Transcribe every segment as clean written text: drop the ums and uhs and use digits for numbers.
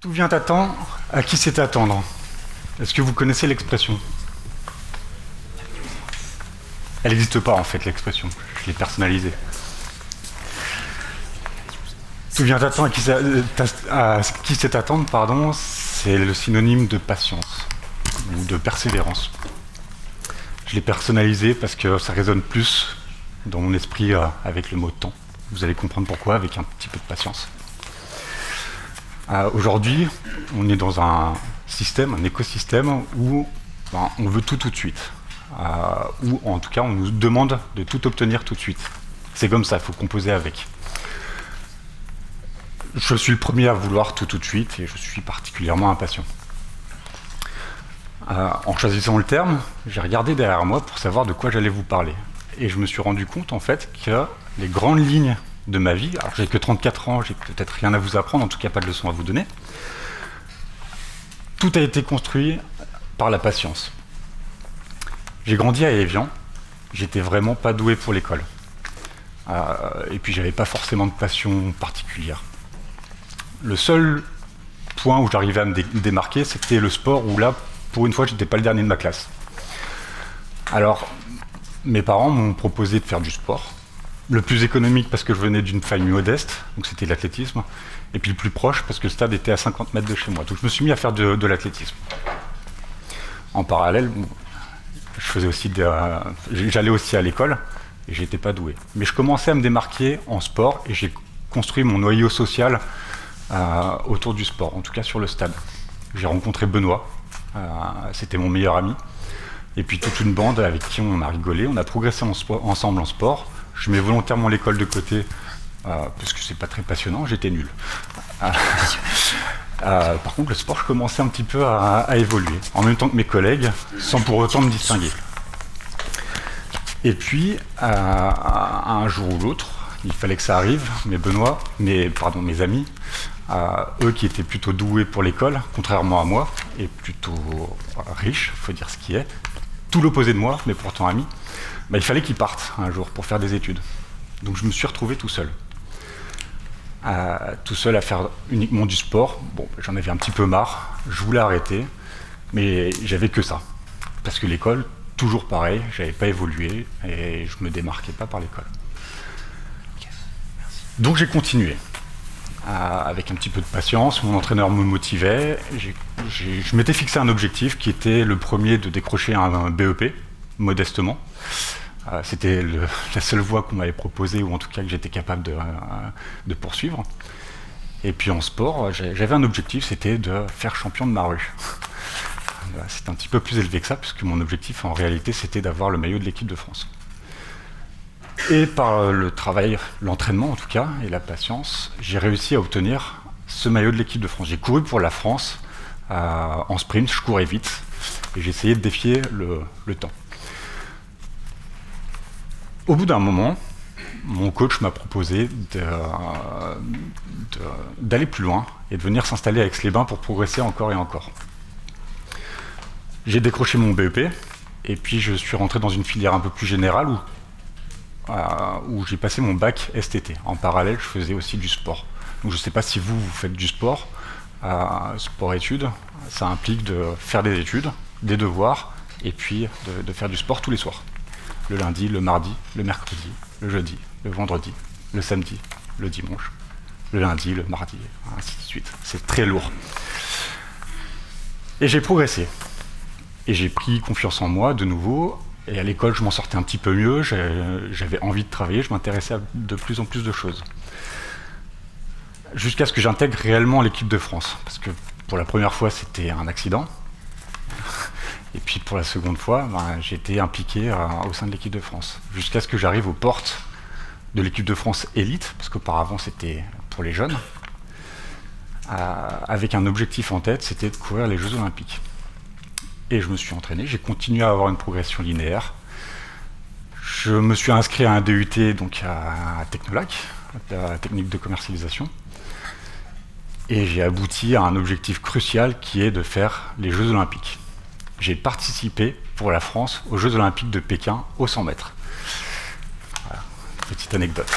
Tout vient à temps, à qui c'est attendre? Est-ce que vous connaissez l'expression? Elle n'existe pas en fait, l'expression. Je l'ai personnalisée. Tout vient à temps, à qui c'est attendre, pardon, c'est le synonyme de patience ou de persévérance. Je l'ai personnalisé parce que ça résonne plus dans mon esprit avec le mot temps. Vous allez comprendre pourquoi avec un petit peu de patience. Aujourd'hui, on est dans un système, un écosystème où on veut tout de suite. Ou en tout cas, on nous demande de tout obtenir tout de suite. C'est comme ça, il faut composer avec. Je suis le premier à vouloir tout de suite et je suis particulièrement impatient. En choisissant le terme, j'ai regardé derrière moi pour savoir de quoi j'allais vous parler. Et je me suis rendu compte en fait que les grandes lignes de ma vie, alors j'ai que 34 ans, j'ai peut-être rien à vous apprendre, en tout cas pas de leçons à vous donner, tout a été construit par la patience. J'ai grandi à Évian, j'étais vraiment pas doué pour l'école. Et puis j'avais pas forcément de passion particulière. Le seul point où j'arrivais à me démarquer, c'était le sport, où là, pour une fois, j'étais pas le dernier de ma classe. Alors, mes parents m'ont proposé de faire du sport. Le plus économique parce que je venais d'une famille modeste, donc c'était l'athlétisme, et puis le plus proche parce que le stade était à 50 mètres de chez moi. Donc je me suis mis à faire de l'athlétisme. En parallèle, je faisais aussi j'allais aussi à l'école, et j'étais pas doué. Mais je commençais à me démarquer en sport, et j'ai construit mon noyau social autour du sport, en tout cas sur le stade. J'ai rencontré Benoît, c'était mon meilleur ami, et puis toute une bande avec qui on a rigolé, on a progressé ensemble en sport. Je mets volontairement l'école de côté parce que c'est pas très passionnant, j'étais nul. Par contre, le sport, je commençais un petit peu à évoluer, en même temps que mes collègues, sans pour autant me distinguer. Et puis, un jour ou l'autre, il fallait que ça arrive, mes amis, eux qui étaient plutôt doués pour l'école, contrairement à moi, et plutôt riches, il faut dire ce qui est, tout l'opposé de moi, mais pourtant amis, il fallait qu'ils partent un jour pour faire des études. Donc je me suis retrouvé tout seul. Tout seul à faire uniquement du sport. Bon, j'en avais un petit peu marre, je voulais arrêter, mais j'avais que ça. Parce que l'école, toujours pareil, j'avais pas évolué et je me démarquais pas par l'école. Donc j'ai continué. Avec un petit peu de patience, mon entraîneur me motivait. Je m'étais fixé un objectif qui était le premier de décrocher un BEP, modestement. C'était la seule voie qu'on m'avait proposée, ou en tout cas que j'étais capable de poursuivre. Et puis en sport, j'avais un objectif, c'était de faire champion de ma rue. C'était un petit peu plus élevé que ça, puisque mon objectif en réalité c'était d'avoir le maillot de l'équipe de France. Et par le travail, l'entraînement en tout cas, et la patience, j'ai réussi à obtenir ce maillot de l'équipe de France. J'ai couru pour la France en sprint, je courais vite, et j'ai essayé de défier le temps. Au bout d'un moment, mon coach m'a proposé d'aller plus loin et de venir s'installer à Aix-les-Bains pour progresser encore et encore. J'ai décroché mon BEP, et puis je suis rentré dans une filière un peu plus générale où j'ai passé mon bac STT. En parallèle, je faisais aussi du sport. Donc je ne sais pas si vous faites du sport. Sport-études, ça implique de faire des études, des devoirs, et puis de faire du sport tous les soirs. Le lundi, le mardi, le mercredi, le jeudi, le vendredi, le samedi, le dimanche, le lundi, le mardi, ainsi de suite. C'est très lourd. Et j'ai progressé. Et j'ai pris confiance en moi de nouveau. Et à l'école, je m'en sortais un petit peu mieux. J'avais envie de travailler. Je m'intéressais à de plus en plus de choses. Jusqu'à ce que j'intègre réellement l'équipe de France. Parce que pour la première fois, c'était un accident. Et puis pour la seconde fois, j'ai été impliqué au sein de l'équipe de France. Jusqu'à ce que j'arrive aux portes de l'équipe de France élite, parce qu'auparavant c'était pour les jeunes, avec un objectif en tête, c'était de courir les Jeux Olympiques. Et je me suis entraîné, j'ai continué à avoir une progression linéaire. Je me suis inscrit à un DUT donc à Technolac, la technique de commercialisation. Et j'ai abouti à un objectif crucial qui est de faire les Jeux Olympiques. J'ai participé pour la France aux Jeux Olympiques de Pékin au 100 mètres. Voilà, petite anecdote.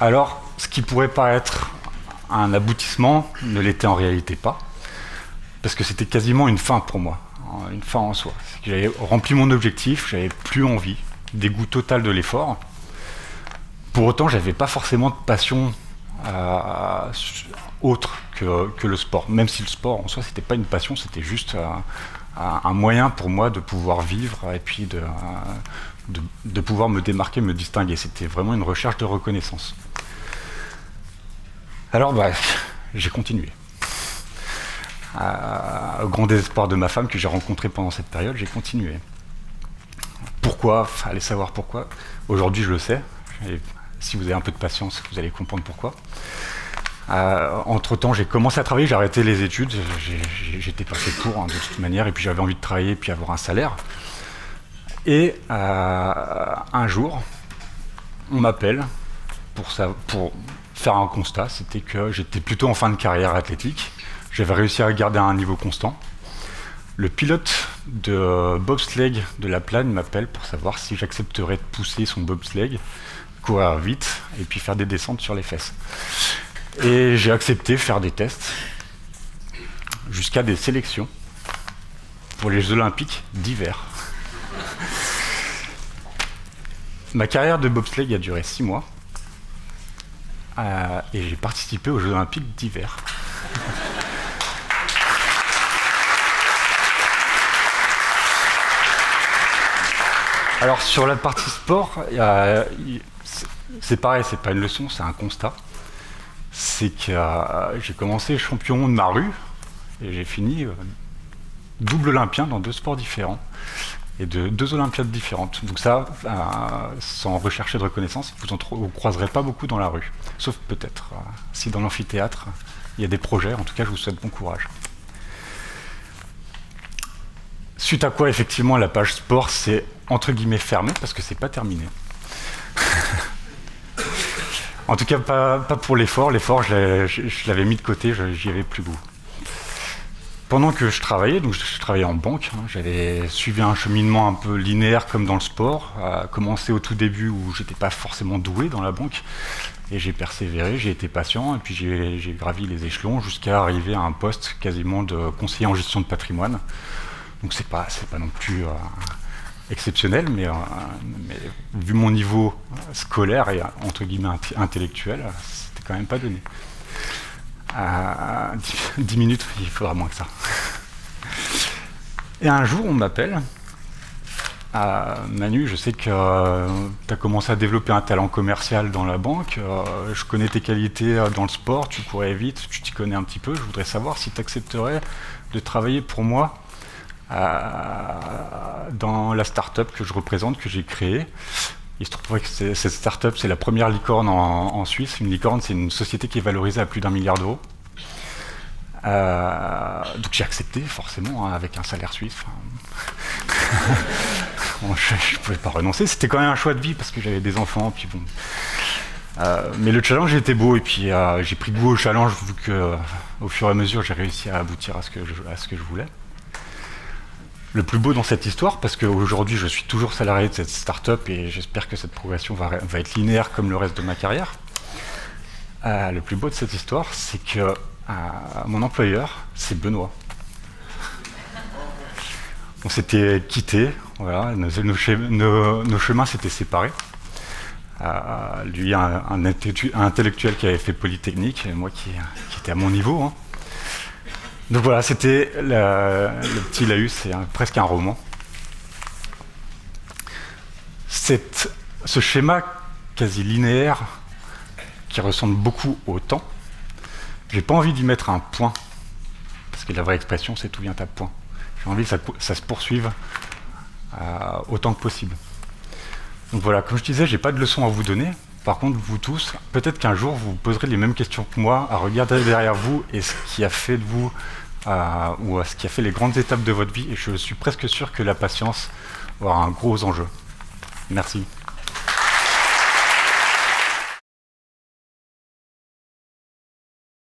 Alors, ce qui pourrait paraître un aboutissement ne l'était en réalité pas, parce que c'était quasiment une fin pour moi, une fin en soi. J'avais rempli mon objectif, j'avais plus envie, dégoût total de l'effort. Pour autant, j'avais pas forcément de passion autre que le sport, même si le sport en soi c'était pas une passion, c'était juste un moyen pour moi de pouvoir vivre et puis de pouvoir me démarquer, me distinguer. C'était vraiment une recherche de reconnaissance. Alors j'ai continué. Au grand désespoir de ma femme que j'ai rencontrée pendant cette période, j'ai continué. Pourquoi? Allez savoir pourquoi. Aujourd'hui je le sais, et si vous avez un peu de patience, vous allez comprendre pourquoi. Entre-temps, j'ai commencé à travailler, j'ai arrêté les études, j'étais passé pour de toute manière, et puis j'avais envie de travailler et puis avoir un salaire. Et un jour, on m'appelle pour faire un constat, c'était que j'étais plutôt en fin de carrière athlétique, j'avais réussi à garder un niveau constant. Le pilote de bobsleigh de La Plagne m'appelle pour savoir si j'accepterais de pousser son bobsleigh, courir vite et puis faire des descentes sur les fesses. Et j'ai accepté de faire des tests jusqu'à des sélections pour les Jeux Olympiques d'hiver. Ma carrière de bobsleigh a duré 6 mois et j'ai participé aux Jeux Olympiques d'hiver. Alors sur la partie sport, c'est pareil, c'est pas une leçon, c'est un constat. C'est que j'ai commencé champion de ma rue et j'ai fini double olympien dans 2 sports différents et de 2 olympiades différentes. Donc ça, sans rechercher de reconnaissance, vous ne croiserez pas beaucoup dans la rue. Sauf peut-être si dans l'amphithéâtre, il y a des projets. En tout cas, je vous souhaite bon courage. Suite à quoi, effectivement, la page sport, c'est entre guillemets fermée parce que c'est pas terminé. En tout cas, pas pour l'effort. L'effort, je l'avais mis de côté, j'y avais plus goût. Pendant que je travaillais, donc je travaillais en banque, j'avais suivi un cheminement un peu linéaire comme dans le sport, commencé au tout début où j'étais pas forcément doué dans la banque, et j'ai persévéré, j'ai été patient, et puis j'ai gravi les échelons jusqu'à arriver à un poste quasiment de conseiller en gestion de patrimoine. Donc c'est pas non plus exceptionnel, mais vu mon niveau scolaire et entre guillemets intellectuel, c'était quand même pas donné. 10 minutes, il faudra moins que ça. Et un jour, on m'appelle. Manu, je sais que tu as commencé à développer un talent commercial dans la banque, je connais tes qualités dans le sport, tu courais vite, tu t'y connais un petit peu, je voudrais savoir si tu accepterais de travailler pour moi dans la start-up que je représente, que j'ai créée. Il se trouve que cette start-up, c'est la première licorne en Suisse. Une licorne, c'est une société qui est valorisée à plus d'1 milliard d'euros. Donc j'ai accepté, forcément, avec un salaire suisse. Bon, je ne pouvais pas renoncer. C'était quand même un choix de vie parce que j'avais des enfants. Puis bon. Mais le challenge était beau et puis j'ai pris goût au challenge vu que, au fur et à mesure, j'ai réussi à aboutir à ce que je voulais. Le plus beau dans cette histoire, parce qu'aujourd'hui je suis toujours salarié de cette start-up et j'espère que cette progression va être linéaire comme le reste de ma carrière. Le plus beau de cette histoire, c'est que mon employeur, c'est Benoît. On s'était quittés, voilà, nos chemins s'étaient séparés. Lui, un intellectuel qui avait fait Polytechnique, et moi qui était à mon niveau. Hein. Donc voilà, c'était le petit Laus, c'est presque un roman. Ce schéma quasi linéaire qui ressemble beaucoup au temps, j'ai pas envie d'y mettre un point, parce que la vraie expression c'est tout vient à point. J'ai envie que ça se poursuive autant que possible. Donc voilà, comme je disais, j'ai pas de leçon à vous donner. Par contre, vous tous, peut-être qu'un jour vous poserez les mêmes questions que moi, à regarder derrière vous et ce qui a fait de vous, ou ce qui a fait les grandes étapes de votre vie. Et je suis presque sûr que la patience aura un gros enjeu. Merci.